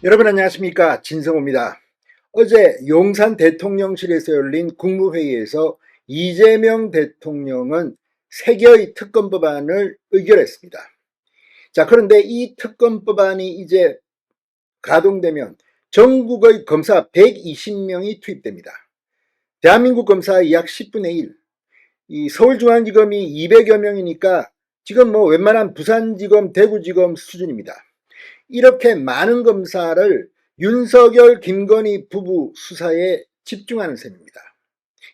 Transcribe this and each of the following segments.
여러분 안녕하십니까, 진성호입니다. 어제 용산 대통령실에서 열린 국무회의에서 이재명 대통령은 3개의 특검법안을 의결했습니다. 자, 그런데 이 특검법안이 이제 가동되면 전국의 검사 120명이 투입됩니다. 대한민국 검사의 약 10분의 1, 이 서울중앙지검이 200여 명이니까 지금 뭐 웬만한 부산지검, 대구지검 수준입니다. 이렇게 많은 검사를 윤석열, 김건희 부부 수사에 집중하는 셈입니다.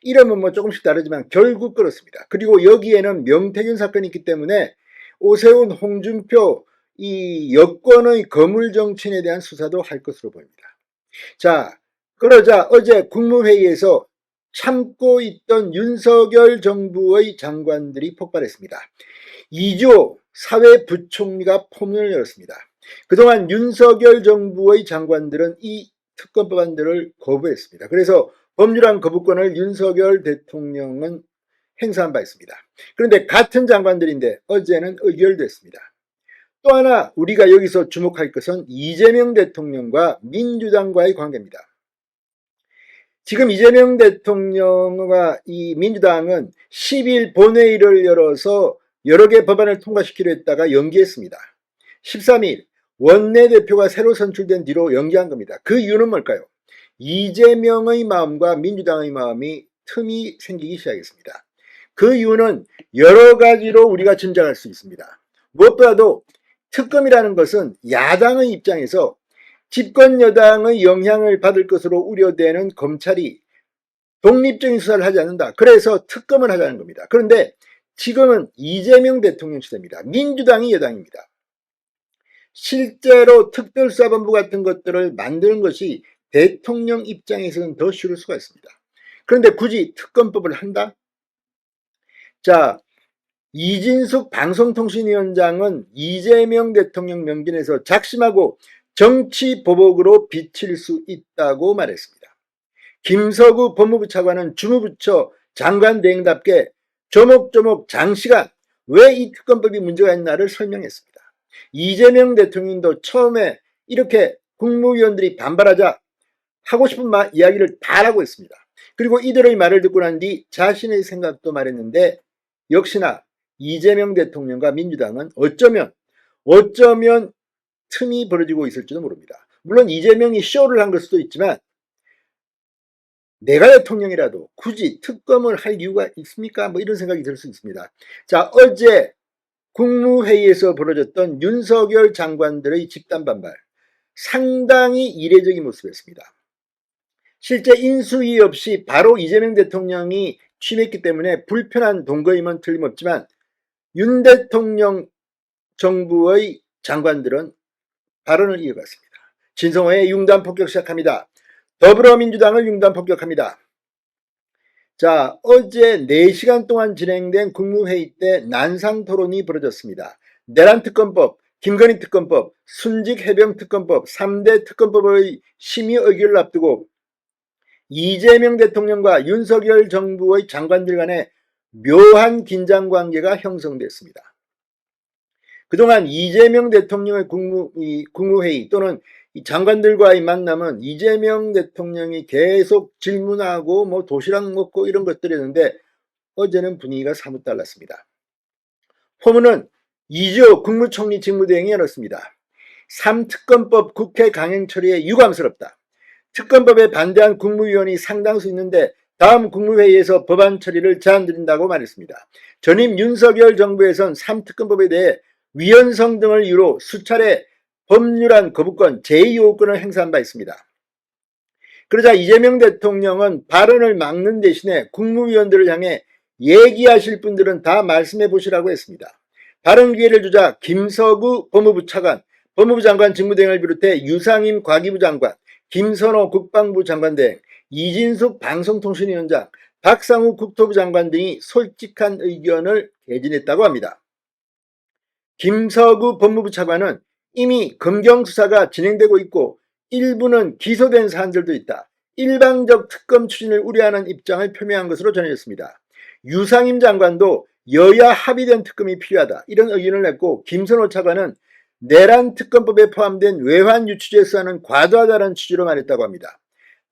이름은 뭐 조금씩 다르지만 결국 그렇습니다. 그리고 여기에는 명태균 사건이 있기 때문에 오세훈, 홍준표 이 여권의 거물정치인에 대한 수사도 할 것으로 보입니다. 자, 그러자 어제 국무회의에서 참고 있던 윤석열 정부의 장관들이 폭발했습니다. 이주호 사회부총리가 포문을 열었습니다. 그동안 윤석열 정부의 장관들은 이 특검법안들을 거부했습니다. 그래서 법률안 거부권을 윤석열 대통령은 행사한 바 있습니다. 그런데 같은 장관들인데 어제는 의결됐습니다. 또 하나 우리가 여기서 주목할 것은 이재명 대통령과 민주당과의 관계입니다. 지금 이재명 대통령과 이 민주당은 10일 본회의를 열어서 여러 개 법안을 통과시키려 했다가 연기했습니다. 13일 원내대표가 새로 선출된 뒤로 연기한 겁니다. 그 이유는 뭘까요? 이재명의 마음과 민주당의 마음이 틈이 생기기 시작했습니다. 그 이유는 여러 가지로 우리가 짐작할 수 있습니다. 무엇보다도 특검이라는 것은 야당의 입장에서 집권 여당의 영향을 받을 것으로 우려되는 검찰이 독립적인 수사를 하지 않는다. 그래서 특검을 하자는 겁니다. 그런데 지금은 이재명 대통령 시대입니다. 민주당이 여당입니다. 실제로 특별수사본부 같은 것들을 만드는 것이 대통령 입장에서는 더 쉬울 수가 있습니다. 그런데 굳이 특검법을 한다? 자, 이진숙 방송통신위원장은 이재명 대통령 명진에서 작심하고 정치보복으로 비칠 수 있다고 말했습니다. 김서구 법무부 차관은 주무부처 장관 대행답게 조목조목 장시간 왜 이 특검법이 문제가 있나를 설명했습니다. 이재명 대통령도 처음에 이렇게 국무위원들이 반발하자 하고 싶은 이야기를 다 하고 있습니다. 그리고 이들의 말을 듣고 난 뒤 자신의 생각도 말했는데 역시나 이재명 대통령과 민주당은 어쩌면 틈이 벌어지고 있을지도 모릅니다. 물론 이재명이 쇼를 한 걸 수도 있지만 내가 대통령이라도 굳이 특검을 할 이유가 있습니까? 뭐 이런 생각이 들 수 있습니다. 자, 어제 국무회의에서 벌어졌던 윤석열 장관들의 집단 반발, 상당히 이례적인 모습이었습니다. 실제 인수위 없이 바로 이재명 대통령이 취임했기 때문에 불편한 동거임은 틀림없지만 윤 대통령 정부의 장관들은 발언을 이어갔습니다. 진성호의 융단 폭격 시작합니다. 더불어민주당을 융단 폭격합니다. 자, 어제 4시간 동안 진행된 국무회의 때 난상 토론이 벌어졌습니다. 내란특검법, 김건희 특검법, 순직해병특검법, 3대 특검법의 심의 의결을 앞두고 이재명 대통령과 윤석열 정부의 장관들 간에 묘한 긴장관계가 형성됐습니다. 그동안 이재명 대통령의 국무회의 또는 장관들과의 만남은 이재명 대통령이 계속 질문하고 뭐 도시락 먹고 이런 것들이었는데 어제는 분위기가 사뭇 달랐습니다. 포문은 이주호 국무총리 직무대행이 열었습니다. 3특검법 국회 강행 처리에 유감스럽다. 특검법에 반대한 국무위원이 상당수 있는데 다음 국무회의에서 법안 처리를 제안드린다고 말했습니다. 전임 윤석열 정부에선 3특검법에 대해 위헌성 등을 이유로 수차례 법률안 거부권, 제2호권을 행사한 바 있습니다. 그러자 이재명 대통령은 발언을 막는 대신에 국무위원들을 향해 얘기하실 분들은 다 말씀해 보시라고 했습니다. 발언 기회를 주자 김서구 법무부 차관, 법무부 장관 직무대행을 비롯해 유상임 과기부 장관, 김선호 국방부 장관 등 이진숙 방송통신위원장, 박상우 국토부 장관 등이 솔직한 의견을 개진했다고 합니다. 김서구 법무부 차관은 이미 검경수사가 진행되고 있고 일부는 기소된 사안들도 있다. 일방적 특검 추진을 우려하는 입장을 표명한 것으로 전해졌습니다. 유상임 장관도 여야 합의된 특검이 필요하다. 이런 의견을 냈고 김선호 차관은 내란 특검법에 포함된 외환 유치죄 수사는 과도하다는 취지로 말했다고 합니다.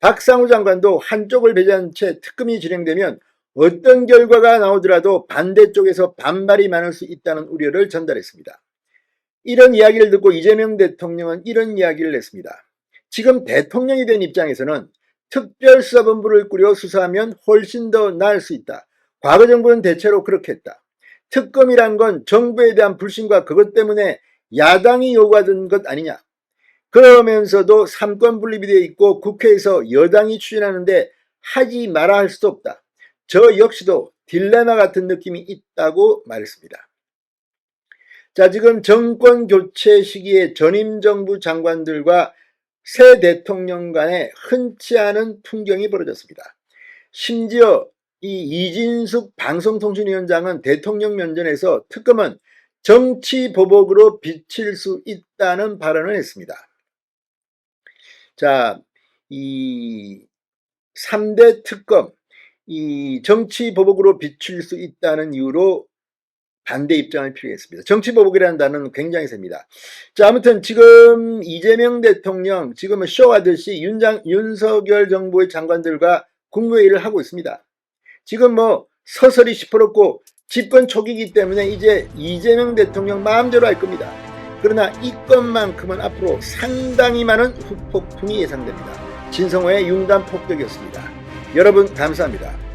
박상우 장관도 한쪽을 배제한 채 특검이 진행되면 어떤 결과가 나오더라도 반대쪽에서 반발이 많을 수 있다는 우려를 전달했습니다. 이런 이야기를 듣고 이재명 대통령은 이런 이야기를 냈습니다. 지금 대통령이 된 입장에서는 특별수사본부를 꾸려 수사하면 훨씬 더 나을 수 있다. 과거 정부는 대체로 그렇게 했다. 특검이란 건 정부에 대한 불신과 그것 때문에 야당이 요구하던 것 아니냐. 그러면서도 삼권 분립이 되어 있고 국회에서 여당이 추진하는데 하지 마라 할 수도 없다. 저 역시도 딜레마 같은 느낌이 있다고 말했습니다. 자, 지금 정권 교체 시기에 전임 정부 장관들과 새 대통령 간에 흔치 않은 풍경이 벌어졌습니다. 심지어 이 이진숙 방송통신위원장은 대통령 면전에서 특검은 정치 보복으로 비칠 수 있다는 발언을 했습니다. 자, 이 3대 특검, 이 정치 보복으로 비칠 수 있다는 이유로 반대 입장을 표했습니다. 정치 보복이라는 단어는 굉장히 셉니다. 자, 아무튼 지금 이재명 대통령 지금은 쇼하듯이 윤석열 정부의 장관들과 국무회의를 하고 있습니다. 지금 뭐 서서히 시퍼렇고 집권 초기이기 때문에 이제 이재명 대통령 마음대로 할 겁니다. 그러나 이 건만큼은 앞으로 상당히 많은 후폭풍이 예상됩니다. 진성호의 융단 폭격이었습니다. 여러분 감사합니다.